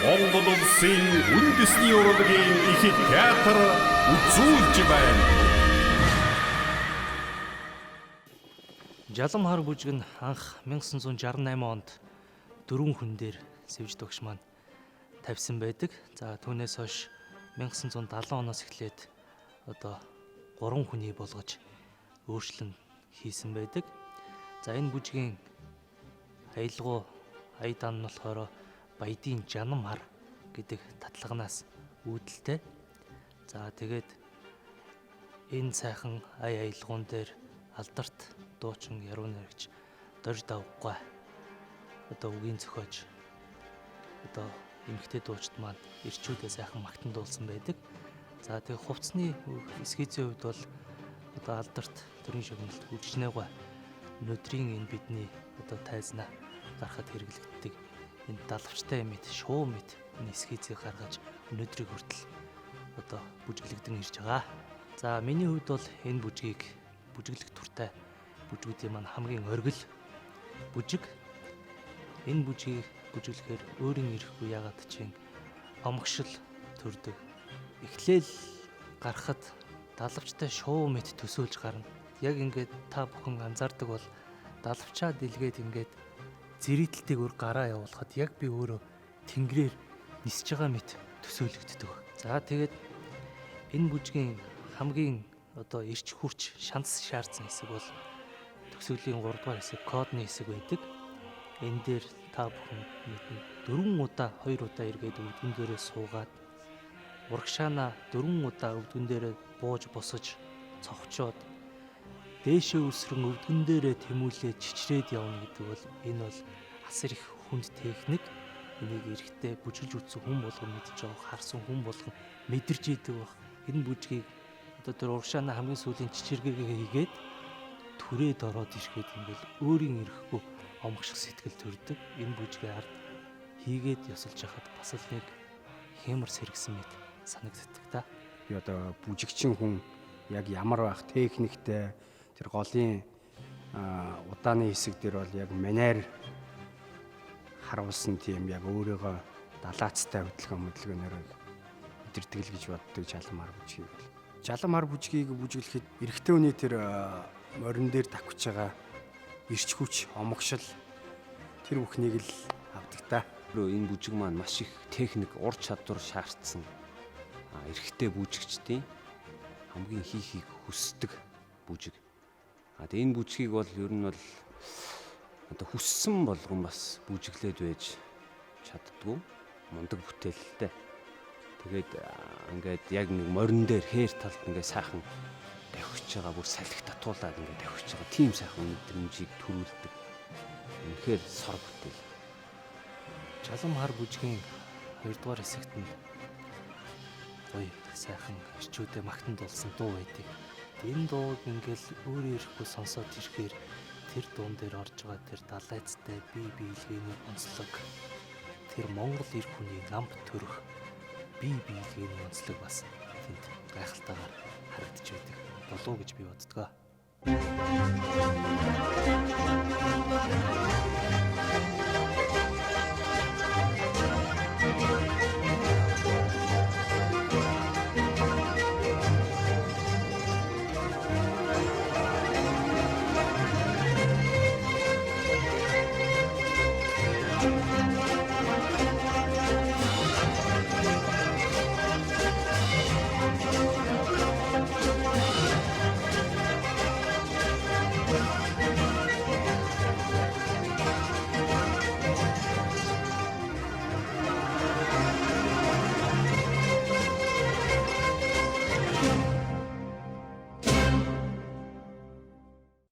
Монгол улсын үндэсний урлагийн их театр үзүүлж байна. Жалам хар бүжиг нь анх 1968 онд 4 хүн дээр сэвж догш маань тавьсан байдаг. За түүнээс хойш 1970 оноос эхлээд одоо 3 хүний болгож өөрчлөн хийсэн байдаг. За энэ бүжгийн аялгау аядан нь болохоор Баядын Жанам хар гэдэг татлагнаас үүдэлтэй. За тэгээд энэ сайхан аялгуун дээр алдарт дуучин яруу найрагч Дорж Давггай одоо үгийн зохиож одоо эмэгтэй дуучид маань ирчүүдээ сайхан магтандуулсан байдаг. За тэгээд хувцсны эскизийн хувьд бол одоо алдарт төрийн шагналт Хүчнээгой өнөөдрийн энэ бидний одоо тайзнаа гарахад хэрэглэгддэг энэ далавчтай мэд шуу мэд энэ эскизийг гаргаж өнөөдрийг хүртэл одоо бүжиглэгдэн ирж байгаа. За миний хувьд бол энэ бүжгийг бүжиглэх туртай бүжгүүдийн маань хамгийн оргил бүжиг. Энэ бүжгийг бүжиглэхээр өөрийн ирэхгүй ягаад чинь омгшил төрдөг. Эхлээл гарахад далавчтай шуу мэд төсөөлж гарна. Яг ингээд та бүхэн анзаардаг бол далавчаа дэлгээд ингээд зэрэгтэлтэйг өөр гараа явуулахад яг би өөрөө тэнгэрээр нисэж байгаа мэт төсөөлөгддөг. За тэгээд энэ бүжгийн хамгийн одоо эрч хүрч шанс шаардсан хэсэг бол төсөөлийн 3 дугаар хэсэг кодны хэсэг байдаг. Энэ дээр та бүхэн мэднэ 4 удаа 2 удаа эргээд өвдгөн дээрээ суугаад урагшаана 4 удаа өвдгөн дээрээ бууж босож цогчоод дээшээ үсрэн өвдгөн дээрээ тэмүүлээд чичрээд явна гэдэг бол энэ бол асар их хүнд техник. Энийг эрэхтэй бүжиглж үзсэн хүн болгон мэдж байгаа, харсан хүн болгон мэдэрч идэг баг. Энэ бүжгийг одоо тэр урагшаана хамгийн сүүлийн чичиргээгээ хийгээд түрээд ороод ирэхэд ингээл өөрийн ирэхгүй омгших сэтгэл төрдөг. Энэ бүжгийн ард хийгээд ёсолж хахад бас л нэг хэмэр сэргсэн мэт санагддаг та. Би одоо бүжигчин хүн яг ямар байх техниктэй тэр голын удааны хэсэг дээр бол яг манер харуулсан тийм яг өөрийгөө далаацтай хөдөлгөөнөөр мэдэрдэг л гэж боддог жалам хар бүжгийг бол. Жалам хар бүжгийг бүжиглэхэд эрэгтэй хүний тэр морин дээр давхиж байгаа эрч хүч, омгшил тэр бүхнийг л авдаг та. Энэ бүжиг маань маш их техник, ур чадвар шаардсан эрэгтэй бүжигчдийн хамгийн хийхийг хүсдэг бүжиг. Тэгээ энэ бүжгийг бол ер нь бол одоо хүссэн болгон бас бүжиглээд байж чаддгүй мундаг бүтээлтэй. Тэгээд ингээд яг нэг морин дээр хээр талд ингээд сайхан давхиж байгаа бүр салхи татуулаад ингээд давхиж байгаа тийм сайхан мэдрэмжийг төрүүлдэг. Үнэхээр сор бүтээл. Жалам хар бүжгийн 2 дугаар хэсэгт нь гоё сайхан ирчүүдээ магтандуулсан дуу байдаг. Энэ дууг ингээл өөрөө ирэхгүй сонсоод ирэхээр тэр дуун дээр орж байгаа тэр далайцтай бие биелгээний онцлог, тэр Монгол эр хүний намб төрөх бие биелгээний онцлог бас тэнд гайхалтайгаар харагдаж байдаг болов гэж би боддгоо.